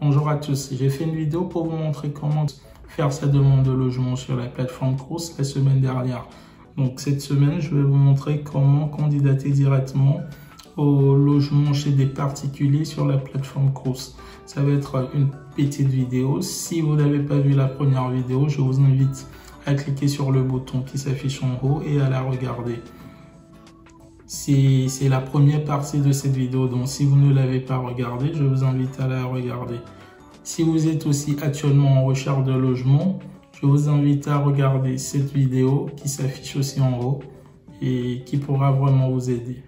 Bonjour à tous, j'ai fait une vidéo pour vous montrer comment faire sa demande de logement sur la plateforme Crous la semaine dernière. Donc cette semaine, je vais vous montrer comment candidater directement au logement chez des particuliers sur la plateforme Crous. Ça va être une petite vidéo. Si vous n'avez pas vu la première vidéo, je vous invite à cliquer sur le bouton qui s'affiche en haut et à la regarder. C'est la première partie de cette vidéo, donc si vous ne l'avez pas regardée, je vous invite à la regarder. Si vous êtes aussi actuellement en recherche de logement, je vous invite à regarder cette vidéo qui s'affiche aussi en haut et qui pourra vraiment vous aider.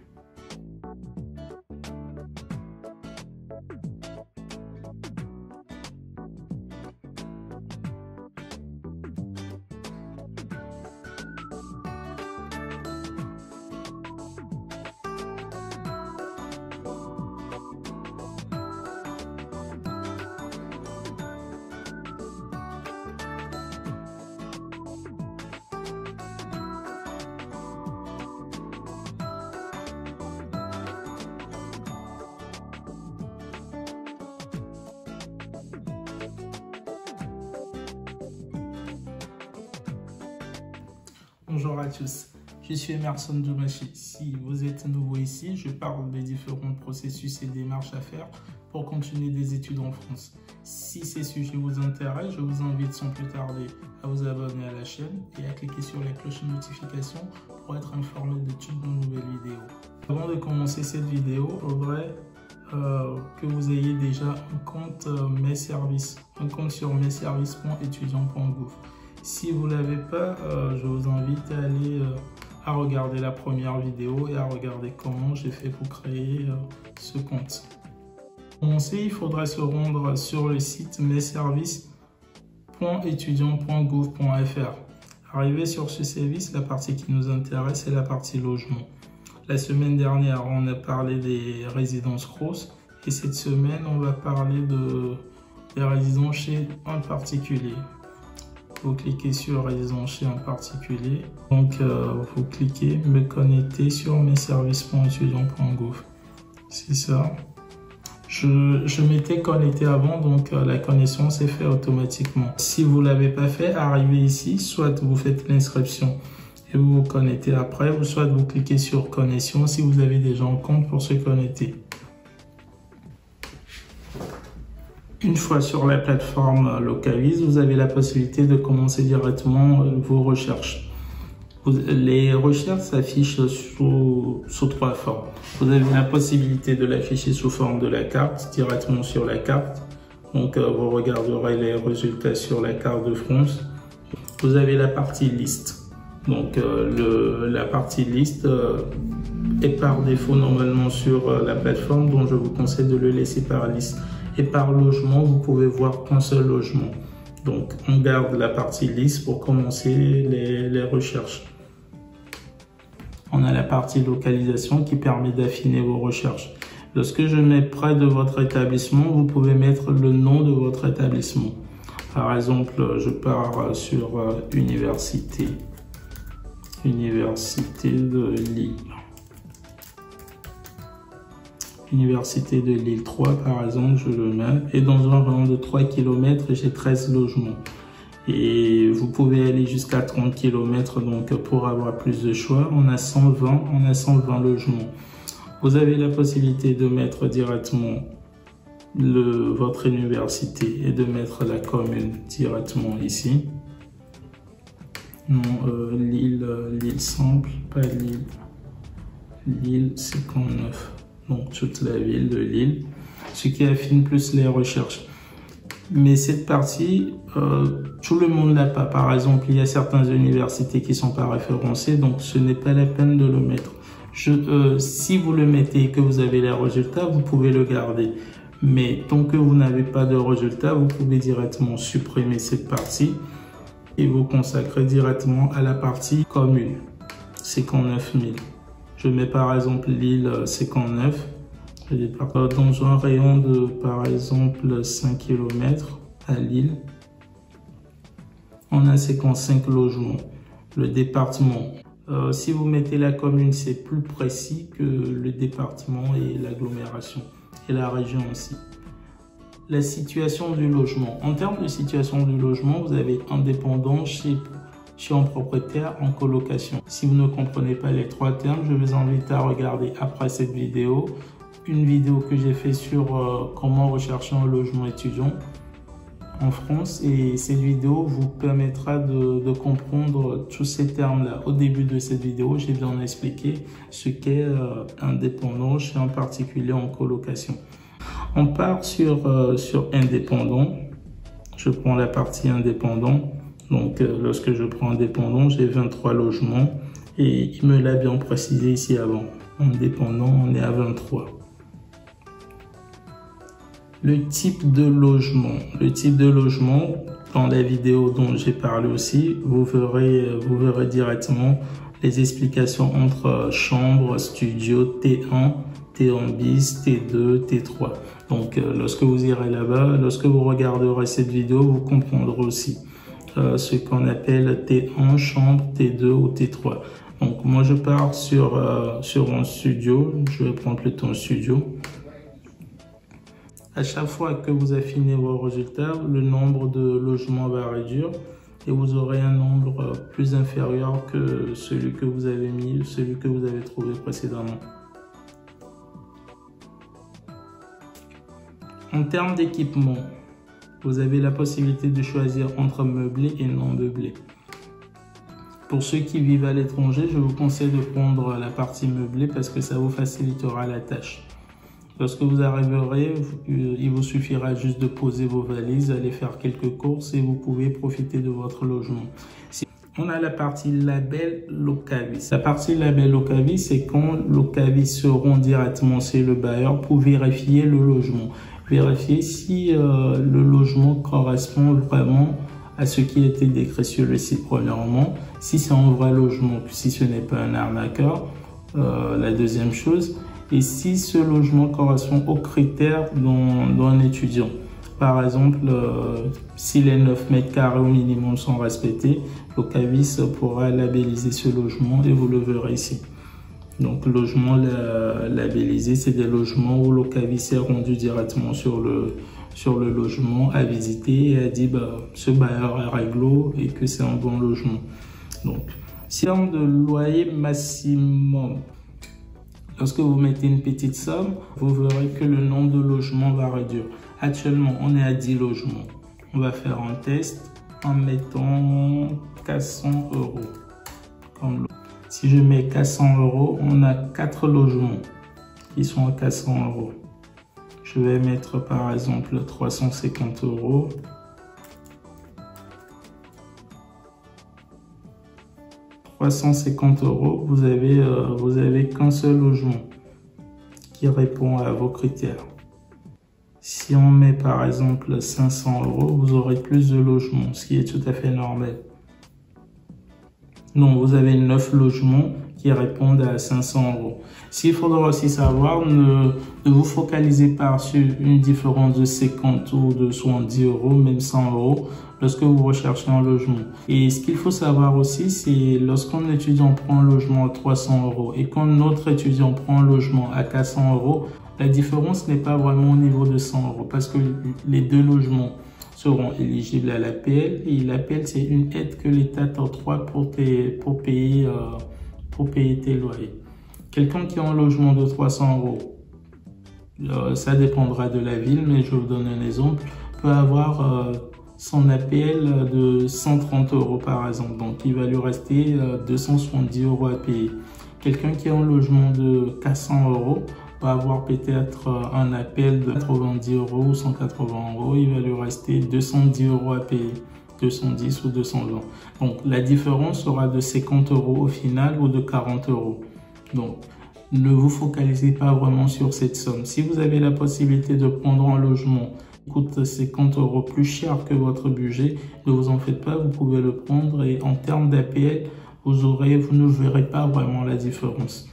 Bonjour à tous, je suis Emerson Doumachi. Si vous êtes nouveau ici, je parle des différents processus et démarches à faire pour continuer des études en France. Si ces sujets vous intéressent, je vous invite sans plus tarder à vous abonner à la chaîne et à cliquer sur la cloche de notification pour être informé de toutes nos nouvelles vidéos. Avant de commencer cette vidéo, il faudrait que vous ayez déjà un compte Mes Services, un compte sur messervices.étudiant.gouv. Si vous ne l'avez pas, je vous invite à aller à regarder la première vidéo et à regarder comment j'ai fait pour créer ce compte. Pour commencer, il faudra se rendre sur le site messervices.étudiant.gouv.fr. Arrivé sur ce service, la partie qui nous intéresse est la partie logement. La semaine dernière, on a parlé des résidences Crous et cette semaine, on va parler des résidences chez un particulier. Vous cliquez sur résidence chez un particulier. Donc, vous cliquez me connecter sur messervices.étudiant.gouv. C'est ça. Je m'étais connecté avant, donc la connexion s'est faite automatiquement. Si vous ne l'avez pas fait, arrivez ici, soit vous faites l'inscription et vous vous connectez après, ou soit vous cliquez sur connexion si vous avez déjà un compte pour se connecter. Une fois sur la plateforme Localise, vous avez la possibilité de commencer directement vos recherches. Les recherches s'affichent sous trois formes. Vous avez la possibilité de l'afficher sous forme de la carte, directement sur la carte. Donc vous regarderez les résultats sur la carte de France. Vous avez la partie liste. Donc la partie liste est par défaut normalement sur la plateforme, donc je vous conseille de le laisser par liste. Et par logement, vous pouvez voir qu'un seul logement. Donc, on garde la partie liste pour commencer les recherches. On a la partie localisation qui permet d'affiner vos recherches. Lorsque je mets près de votre établissement, vous pouvez mettre le nom de votre établissement. Par exemple, je pars sur Université de Lille. Université de Lille 3 par exemple, je le mets, et dans un rayon de 3 km j'ai 13 logements et vous pouvez aller jusqu'à 30 km, donc pour avoir plus de choix. On a 120 logements. Vous avez la possibilité de mettre directement votre université et de mettre la commune directement ici. Non, Lille simple, pas Lille 59. Donc toute la ville de Lille, ce qui affine plus les recherches. Mais cette partie, tout le monde l'a pas. Par exemple, il y a certaines universités qui sont pas référencées, donc ce n'est pas la peine de le mettre. Si vous le mettez et que vous avez les résultats, vous pouvez le garder. Mais tant que vous n'avez pas de résultats, vous pouvez directement supprimer cette partie et vous consacrer directement à la partie commune, 59 000. Je mets par exemple Lille 59, dans un rayon de par exemple 5 km à Lille, on a 55 logements. Le département, si vous mettez la commune, c'est plus précis que le département et l'agglomération et la région aussi. la situation du logement. En termes de situation du logement, vous avez indépendant, chez en propriétaire, en colocation. Si vous ne comprenez pas les trois termes, je vous invite à regarder après cette vidéo une vidéo que j'ai fait sur comment rechercher un logement étudiant en France, et cette vidéo vous permettra de comprendre tous ces termes-là. Au début de cette vidéo, j'ai bien expliqué ce qu'est indépendant chez un particulier en colocation. On part sur indépendant. Je prends la partie indépendant. Donc, lorsque je prends indépendant, j'ai 23 logements et il me l'a bien précisé ici avant. Indépendant, on est à 23. Le type de logement. Le type de logement, dans la vidéo dont j'ai parlé aussi, vous verrez directement les explications entre chambre, studio, T1, T1 bis, T2, T3. Donc, lorsque vous irez là-bas, lorsque vous regarderez cette vidéo, vous comprendrez aussi ce qu'on appelle T1, chambre, T2 ou T3. Donc, moi, je pars sur un studio. Je vais prendre plutôt un studio. À chaque fois que vous affinez vos résultats, le nombre de logements va réduire et vous aurez un nombre plus inférieur que celui que vous avez mis, celui que vous avez trouvé précédemment. En termes d'équipement, vous avez la possibilité de choisir entre meublé et non meublé. Pour ceux qui vivent à l'étranger, je vous conseille de prendre la partie meublée parce que ça vous facilitera la tâche. Lorsque vous arriverez, il vous suffira juste de poser vos valises, aller faire quelques courses et vous pouvez profiter de votre logement. On a la partie label Locavis. La partie label Locavis, c'est quand Locavis seront directement chez le bailleur pour vérifier le logement. Vérifier si le logement correspond vraiment à ce qui a été décrit sur le site premièrement. Si c'est un vrai logement, si ce n'est pas un arnaqueur. La deuxième chose, et si ce logement correspond aux critères d'un étudiant. Par exemple, si les 9 mètres carrés au minimum sont respectés, Locavis pourra labelliser ce logement et vous le verrez ici. Donc, logement labellisé, c'est des logements où Locavis est rendu directement sur le logement à visiter et a dit ce bailleur est réglo et que c'est un bon logement. Donc, si on de loyer maximum, lorsque vous mettez une petite somme, vous verrez que le nombre de logements va réduire. Actuellement, on est à 10 logements. On va faire un test en mettant 400 €. Si je mets 400 €, on a 4 logements qui sont à 400 €. Je vais mettre par exemple 350 €. Vous avez qu'un seul logement qui répond à vos critères. Si on met par exemple 500 €, vous aurez plus de logements, ce qui est tout à fait normal. Non, vous avez 9 logements qui répondent à 500 €. S'il faudra aussi savoir, ne vous focalisez pas sur une différence de 50 ou de 70 €, même 100 € lorsque vous recherchez un logement. Et ce qu'il faut savoir aussi, c'est lorsqu'un étudiant prend un logement à 300 € et qu'un autre étudiant prend un logement à 400 €, la différence n'est pas vraiment au niveau de 100 € parce que les deux logements seront éligibles à l'APL et l'APL, c'est une aide que l'État t'octroie pour payer tes loyers. Quelqu'un qui a un logement de 300 €, ça dépendra de la ville, mais je vous donne un exemple, peut avoir son APL de 130 € par exemple. Donc, il va lui rester 270 € à payer. Quelqu'un qui a un logement de 400 € va avoir peut-être un APL de 90 € ou 180 €. Il va lui rester 210 € à payer. 210 ou 220. Donc, la différence sera de 50 € au final ou de 40 €. Donc, ne vous focalisez pas vraiment sur cette somme. Si vous avez la possibilité de prendre un logement qui coûte 50 € plus cher que votre budget, ne vous en faites pas, vous pouvez le prendre et en termes d'APL, vous ne verrez pas vraiment la différence.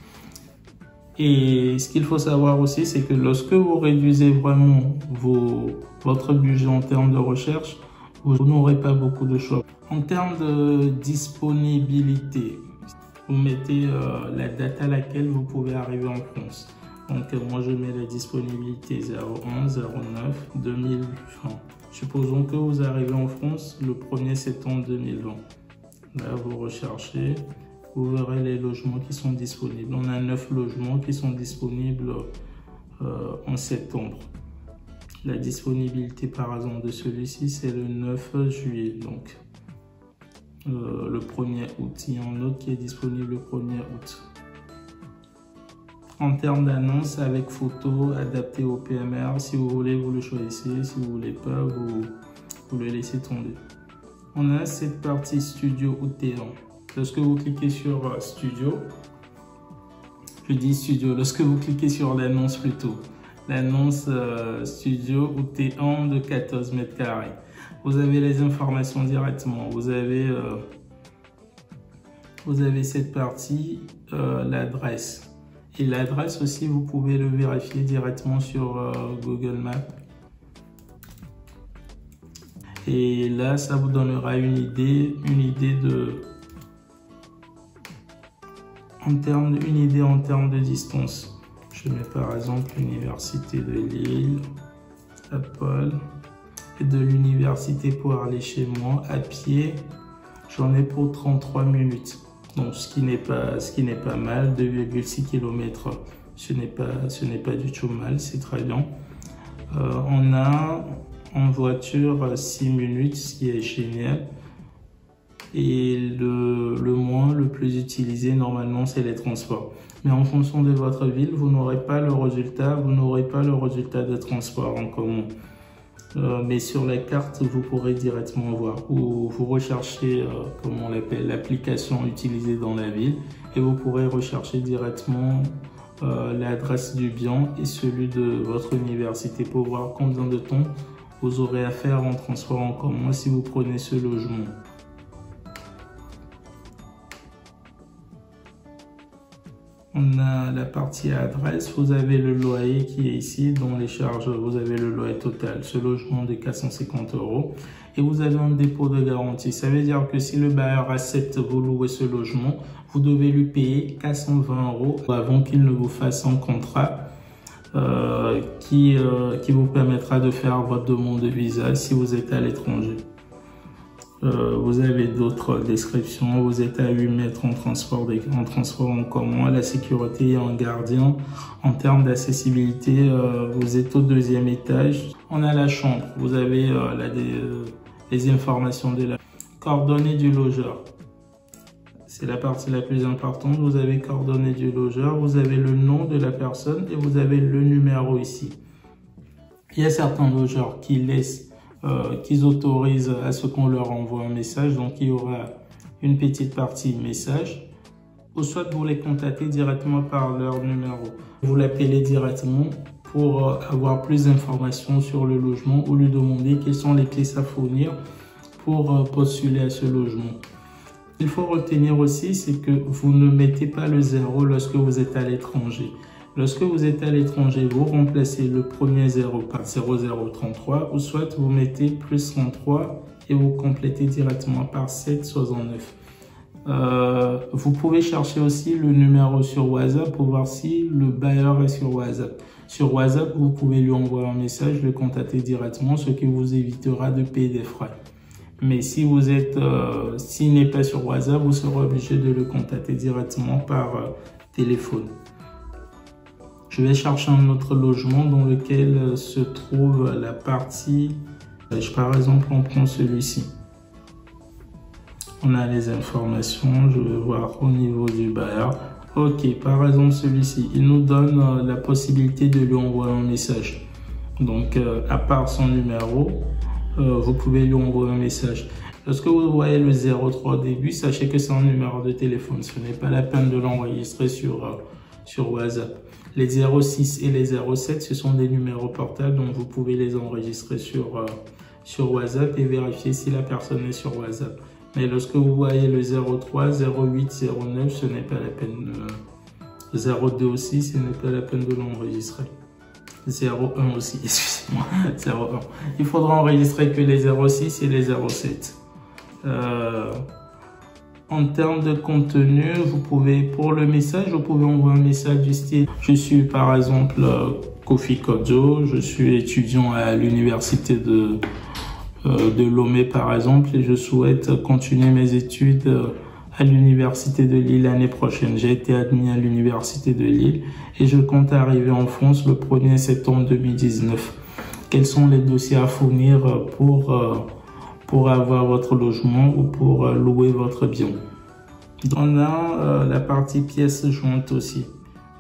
Et ce qu'il faut savoir aussi, c'est que lorsque vous réduisez vraiment votre budget en termes de recherche, vous n'aurez pas beaucoup de choix. En termes de disponibilité, vous mettez la date à laquelle vous pouvez arriver en France. Donc moi je mets la disponibilité 01, 09, 2020. Supposons que vous arrivez en France le 1er septembre 2020. Là vous recherchez, vous verrez les logements qui sont disponibles. On a 9 logements qui sont disponibles en septembre. La disponibilité par exemple de celui-ci c'est le 9 juillet. Donc le 1er août, il y a un autre qui est disponible le 1er août. En termes d'annonce avec photo adapté au PMR, si vous voulez vous le choisissez, si vous voulez pas vous le laissez tomber. On a cette partie studio ou T1. Lorsque vous cliquez sur studio, je dis studio, lorsque vous cliquez sur l'annonce plutôt, l'annonce studio ou T1 de 14 mètres carrés. Vous avez les informations directement, vous avez cette partie, l'adresse. Et l'adresse aussi, vous pouvez le vérifier directement sur Google Maps. Et là, ça vous donnera une idée en termes de distance. Je mets par exemple l'université de Lille, Apple, et de l'université pour aller chez moi à pied, j'en ai pour 33 minutes. Donc ce qui n'est pas mal, 2,6 km, ce n'est pas du tout mal, c'est très bien. On a en voiture 6 minutes, ce qui est génial. Et le plus utilisé normalement c'est les transports. Mais en fonction de votre ville, vous n'aurez pas le résultat de transport en commun. Mais sur la carte, vous pourrez directement voir, ou vous recherchez comment on l'appelle, l'application utilisée dans la ville, et vous pourrez rechercher directement l'adresse du bien et celui de votre université pour voir combien de temps vous aurez à faire en transport en commun si vous prenez ce logement. On a la partie adresse, vous avez le loyer qui est ici, dont les charges, vous avez le loyer total, ce logement de 450 €. Et vous avez un dépôt de garantie. Ça veut dire que si le bailleur accepte vous louer ce logement, vous devez lui payer 420 € avant qu'il ne vous fasse un contrat qui vous permettra de faire votre demande de visa si vous êtes à l'étranger. Vous avez d'autres descriptions, vous êtes à 8 mètres en transport en commun, la sécurité et un gardien. En termes d'accessibilité, vous êtes au 2e étage. On a la chambre, vous avez les informations de la coordonnées du logeur. C'est la partie la plus importante, vous avez coordonnées du logeur, vous avez le nom de la personne et vous avez le numéro ici. Il y a certains logeurs qui laissent qu'ils autorisent à ce qu'on leur envoie un message, donc il y aura une petite partie message, ou soit vous les contactez directement par leur numéro. Vous l'appelez directement pour avoir plus d'informations sur le logement ou lui demander quelles sont les pièces à fournir pour postuler à ce logement. Il faut retenir aussi, c'est que vous ne mettez pas le 0 lorsque vous êtes à l'étranger. Lorsque vous êtes à l'étranger, vous remplacez le premier 0 par 0033 ou soit vous mettez plus 33 et vous complétez directement par 769. Vous pouvez chercher aussi le numéro sur WhatsApp pour voir si le bailleur est sur WhatsApp. Sur WhatsApp, vous pouvez lui envoyer un message, le contacter directement, ce qui vous évitera de payer des frais. Mais si vous êtes, s'il n'est pas sur WhatsApp, vous serez obligé de le contacter directement par téléphone. Je vais chercher un autre logement dans lequel se trouve la partie, par exemple, on prend celui-ci. On a les informations, je vais voir au niveau du bailleur. Ok, par exemple celui-ci, il nous donne la possibilité de lui envoyer un message. Donc, à part son numéro, vous pouvez lui envoyer un message. Lorsque vous voyez le 03 au début, sachez que c'est un numéro de téléphone. Ce n'est pas la peine de l'enregistrer sur WhatsApp. Les 06 et les 07, ce sont des numéros portables, donc vous pouvez les enregistrer sur WhatsApp et vérifier si la personne est sur WhatsApp. Mais lorsque vous voyez le 03, 08, 09, ce n'est pas la peine. 02 aussi, ce n'est pas la peine de l'enregistrer. 01 aussi, excusez-moi, 01. Il faudra enregistrer que les 06 et les 07. En termes de contenu, vous pouvez, pour le message, vous pouvez envoyer un message du style « Je suis par exemple Kofi Kodjo, je suis étudiant à l'université de Lomé par exemple et je souhaite continuer mes études à l'université de Lille l'année prochaine. J'ai été admis à l'université de Lille et je compte arriver en France le 1er septembre 2019. Quels sont les dossiers à fournir pour avoir votre logement ou pour louer votre bien? On a la partie pièces jointes aussi.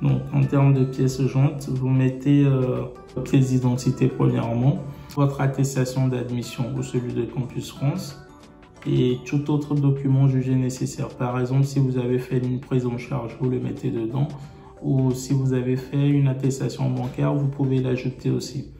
Donc en termes de pièces jointes, vous mettez votre pièce d'identité premièrement, votre attestation d'admission ou celui de Campus France et tout autre document jugé nécessaire. Par exemple, si vous avez fait une prise en charge, vous le mettez dedans, ou si vous avez fait une attestation bancaire, vous pouvez l'ajouter aussi.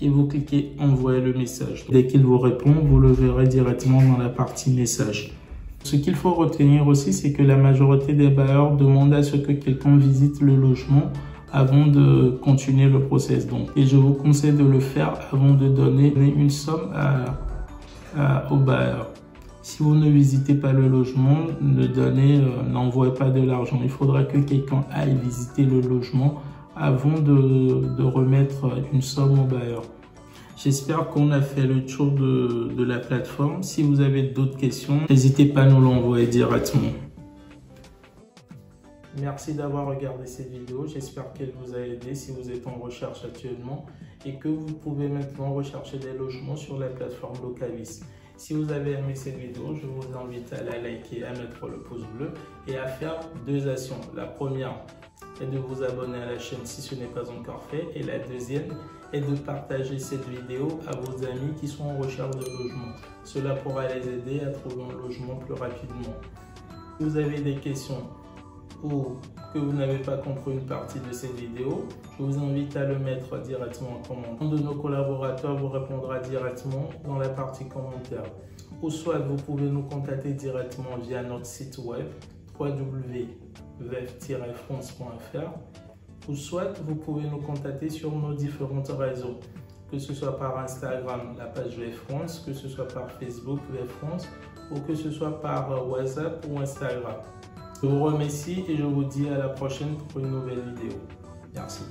Et vous cliquez envoyer le message. Dès qu'il vous répond, vous le verrez directement dans la partie message. Ce qu'il faut retenir aussi, c'est que la majorité des bailleurs demandent à ce que quelqu'un visite le logement avant de continuer le process. Donc, et je vous conseille de le faire avant de donner une somme au bailleur. Si vous ne visitez pas le logement, n'envoyez pas de l'argent. Il faudra que quelqu'un aille visiter le logement avant de remettre une somme au bailleur. J'espère qu'on a fait le tour de la plateforme. Si vous avez d'autres questions, n'hésitez pas à nous l'envoyer directement. Merci d'avoir regardé cette vidéo. J'espère qu'elle vous a aidé si vous êtes en recherche actuellement et que vous pouvez maintenant rechercher des logements sur la plateforme Localis. Si vous avez aimé cette vidéo, je vous invite à la liker, à mettre le pouce bleu et à faire deux actions. La première est de vous abonner à la chaîne si ce n'est pas encore fait et la deuxième est de partager cette vidéo à vos amis qui sont en recherche de logement. Cela pourra les aider à trouver un logement plus rapidement. Si vous avez des questions ou que vous n'avez pas compris une partie de cette vidéo, je vous invite à le mettre directement en commentaire. Un de nos collaborateurs vous répondra directement dans la partie commentaires. Ou soit vous pouvez nous contacter directement via notre site web www.vef-france.fr ou soit vous pouvez nous contacter sur nos différents réseaux, que ce soit par Instagram, la page VF France, que ce soit par Facebook VF France ou que ce soit par WhatsApp ou Instagram. Je vous remercie et je vous dis à la prochaine pour une nouvelle vidéo. Merci.